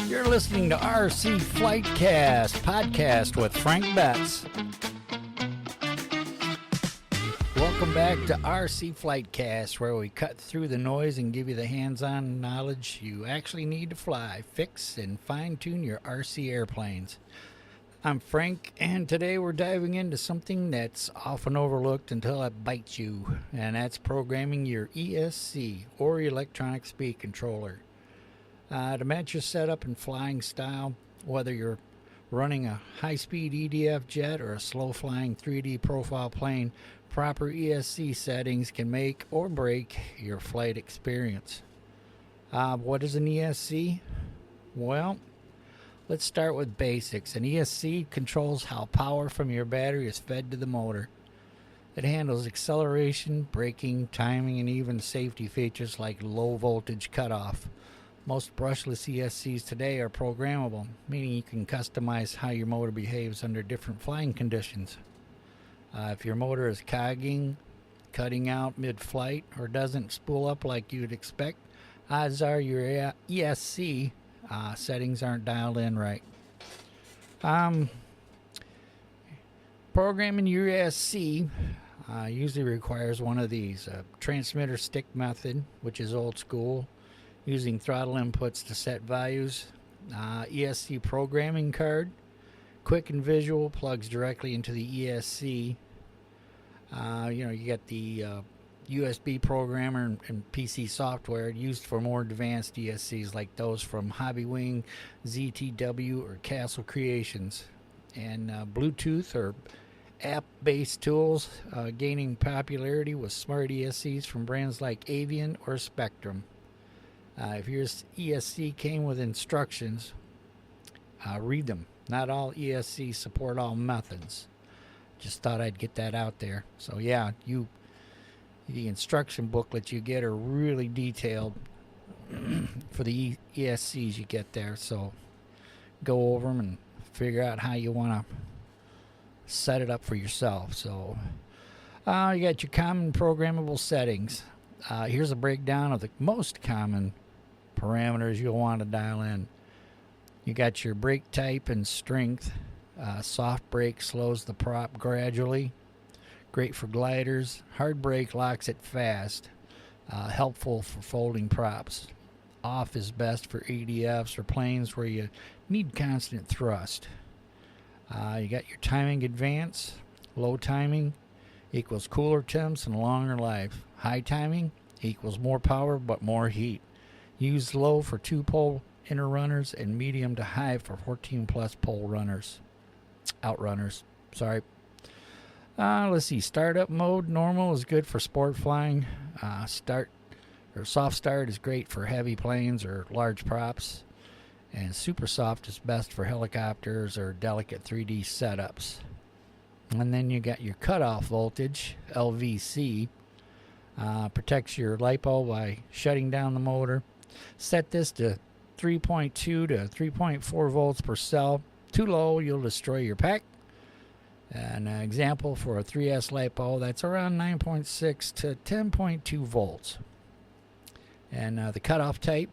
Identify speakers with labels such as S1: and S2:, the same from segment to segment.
S1: You're listening to RcFlightCast podcast with Frank Betts. Welcome back to RcFlightCast, where we cut through the noise and give you the hands-on knowledge you actually need to fly, fix, and fine-tune your RC airplanes. I'm Frank, and today we're diving into something that's often overlooked until it bites you, and that's programming your ESC, or electronic speed controller. To match your setup and flying style, whether you're running a high-speed EDF jet or a slow-flying 3D profile plane, proper ESC settings can make or break your flight experience. What is an ESC? Well, let's start with basics. An ESC controls how power from your battery is fed to the motor. It handles acceleration, braking, timing, and even safety features like low voltage cutoff. Most brushless ESCs today are programmable, meaning you can customize how your motor behaves under different flying conditions. If your motor is cogging, cutting out mid-flight, or doesn't spool up like you'd expect, odds are your ESC settings aren't dialed in right. Programming your ESC usually requires one of these: a transmitter stick method, which is old school, using throttle inputs to set values, ESC programming card, quick and visual, plugs directly into the ESC. You get the USB programmer and PC software used for more advanced ESCs like those from Hobbywing, ZTW, or Castle Creations. And Bluetooth or app-based tools gaining popularity with smart ESCs from brands like Avian or Spectrum. If your ESC came with instructions, read them. Not all ESCs support all methods. Just thought I'd get that out there. So yeah, the instruction booklets you get are really detailed for the ESCs you get there. So go over them and figure out how you want to set it up for yourself. So you got your common programmable settings. Here's a breakdown of the most common parameters you'll want to dial in. You got your brake type and strength. Soft brake slows the prop gradually. Great for gliders. Hard brake locks it fast. Helpful for folding props. Off is best for EDFs or planes where you need constant thrust. You got your timing advance. Low timing equals cooler temps and longer life. High timing equals more power but more heat. Use low for 2-pole inner runners and medium to high for 14-plus pole runners. Outrunners. Sorry. Let's see. Startup mode. Normal is good for sport flying. Soft start is great for heavy planes or large props. And super soft is best for helicopters or delicate 3D setups. And then you got your cutoff voltage, LVC. Protects your LiPo by shutting down the motor. Set this to 3.2 to 3.4 volts per cell. Too low, you'll destroy your pack. An example for a 3S LiPo, that's around 9.6 to 10.2 volts. And the cutoff type,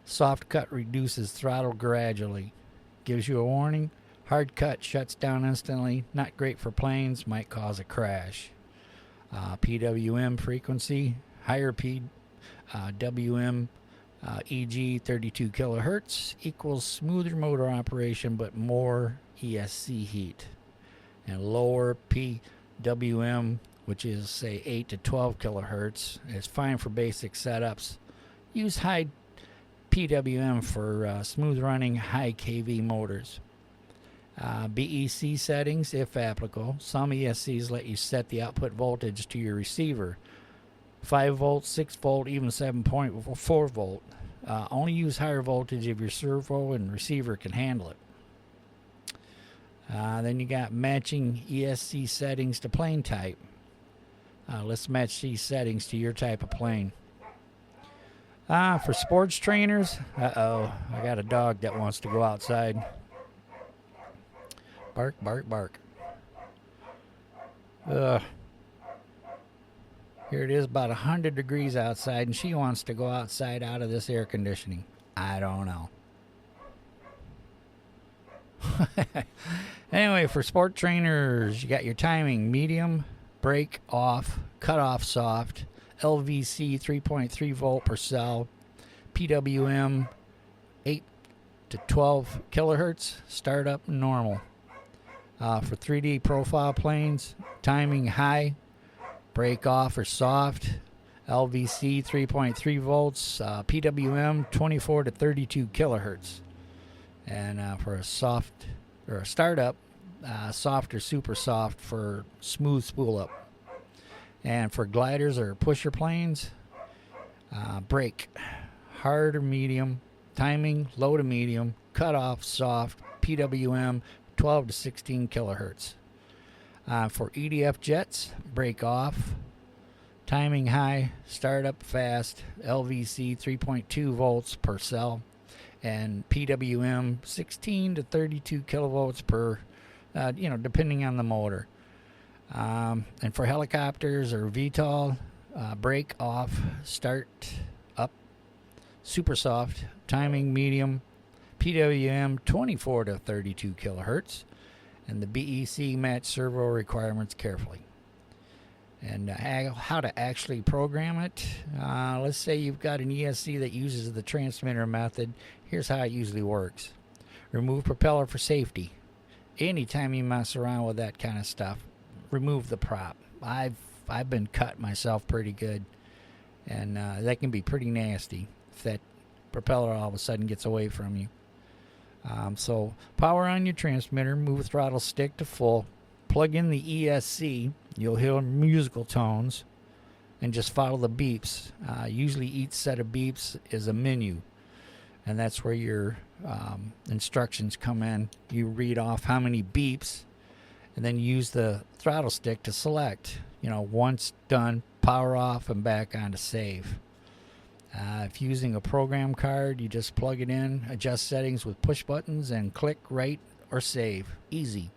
S1: soft cut reduces throttle gradually. Gives you a warning. Hard cut shuts down instantly. Not great for planes, might cause a crash. PWM frequency, higher PWM e.g. 32 kilohertz equals smoother motor operation but more ESC heat. And lower PWM, which is say 8 to 12 kilohertz, is fine for basic setups. Use high PWM for smooth running high kV motors. BEC settings, if applicable. Some ESCs let you set the output voltage to your receiver. 5 volt, 6 volt, even 7.4 volt. Only use higher voltage if your servo and receiver can handle it. Then you got matching ESC settings to plane type. Let's match these settings to your type of plane. For sports trainers, I got a dog that wants to go outside. Bark, bark, bark. Here it is, about 100 degrees outside, and she wants to go outside out of this air conditioning. I don't know. Anyway, for sport trainers, you got your timing medium, brake off, cut off soft, LVC 3.3 volt per cell, PWM 8 to 12 kilohertz, startup normal. For 3D profile planes, timing high, brake off or soft, LVC 3.3 volts, PWM 24 to 32 kilohertz. And for a soft or a startup, soft or super soft for smooth spool up. And for gliders or pusher planes, brake hard or medium, timing low to medium, cut off soft, PWM 12 to 16 kilohertz. For EDF jets, brake off, timing high, startup fast, LVC 3.2 volts per cell, and PWM 16 to 32 kilovolts per, depending on the motor. And for helicopters or VTOL, brake off, start up, super soft, timing medium, PWM 24 to 32 kilohertz, and the BEC match servo requirements carefully. And how to actually program it. Let's say you've got an ESC that uses the transmitter method. Here's how it usually works. Remove propeller for safety. Anytime you mess around with that kind of stuff, remove the prop. I've been cut myself pretty good, and that can be pretty nasty if that propeller all of a sudden gets away from you. So power on your transmitter, move throttle stick to full, plug in the ESC, you'll hear musical tones, and just follow the beeps. Usually each set of beeps is a menu, and that's where your instructions come in. You read off how many beeps, and then use the throttle stick to select. Once done, power off and back on to save. If using a program card, you just plug it in, adjust settings with push buttons, and click write or save. Easy.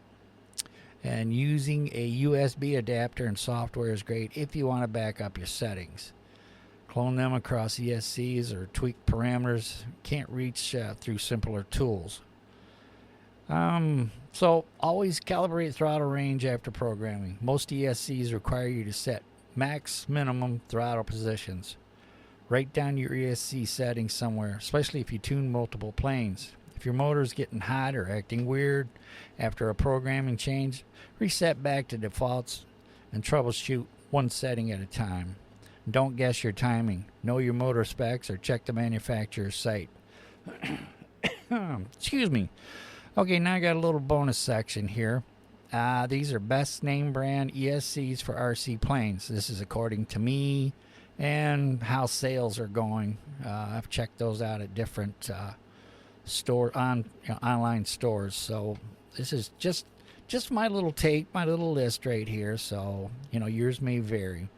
S1: And using a USB adapter and software is great if you want to back up your settings. Clone them across ESCs or tweak parameters. Can't reach through simpler tools. So always calibrate throttle range after programming. Most ESCs require you to set max minimum throttle positions. Write down your ESC settings somewhere, especially if you tune multiple planes. If your motor is getting hot or acting weird after a programming change, reset back to defaults and troubleshoot one setting at a time. Don't guess your timing. Know your motor specs or check the manufacturer's site. Excuse me. Okay, now I got a little bonus section here. These are best name brand ESCs for RC planes. This is according to me and how sales are going. I've checked those out at different online stores. So this is just my little take, my little list right here. So yours may vary.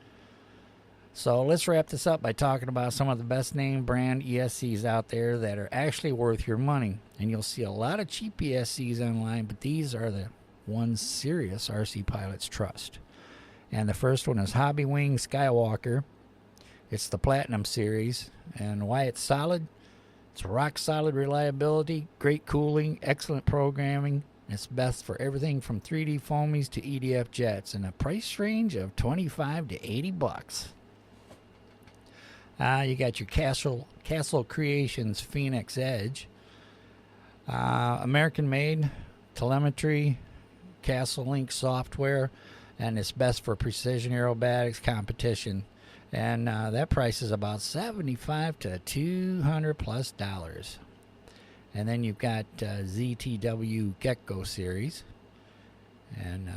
S1: So let's wrap this up by talking about some of the best name brand ESCs out there that are actually worth your money. And you'll see a lot of cheap ESCs online, but these are the ones serious RC pilots trust. And the first one is Hobby Wing Skywalker. It's the Platinum Series. And why it's solid? It's rock solid reliability, great cooling, excellent programming. It's best for everything from 3D foamies to EDF jets, in a price range of $25 to $80. You got your Castle Creations Phoenix Edge, American made, telemetry, Castle Link software, and it's best for precision aerobatics competition. And that price is about $75 to $200+. And then you've got ZTW Gecko series. And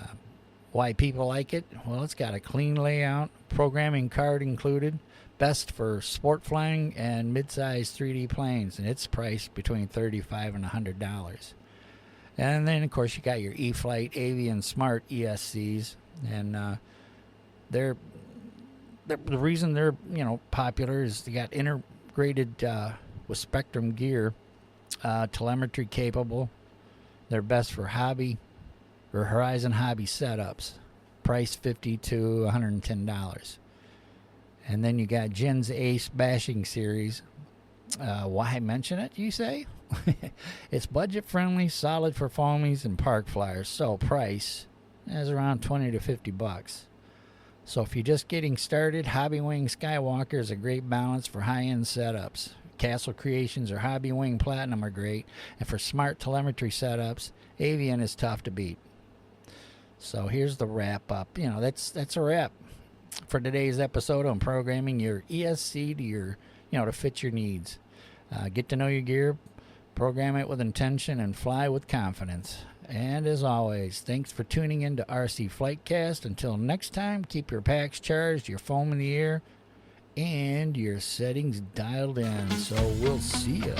S1: why people like it? Well, it's got a clean layout, programming card included, best for sport flying and mid-size 3D planes, and it's priced between $35 and $100. And then, of course, you got your E-Flight Avian Smart ESCs, and the reason they're popular is they got integrated with Spectrum gear, telemetry capable. They're best for hobby or Horizon hobby setups, price $50 to $110. And then you got Jen's Ace Bashing Series. Why mention it, you say? It's budget friendly, solid for foamies and park flyers. So price is around $20 to $50. So if you're just getting started, Hobby Wing Skywalker is a great balance for high-end setups. Castle Creations or Hobby Wing Platinum are great, and for smart telemetry setups, Avian is tough to beat. So here's the wrap up. That's a wrap for today's episode on programming your ESC to to fit your needs. Get to know your gear, program it with intention, and fly with confidence. And as always, thanks for tuning in to RcFlightCast. Until next time, keep your packs charged, your foam in the air, and your settings dialed in. So we'll see ya.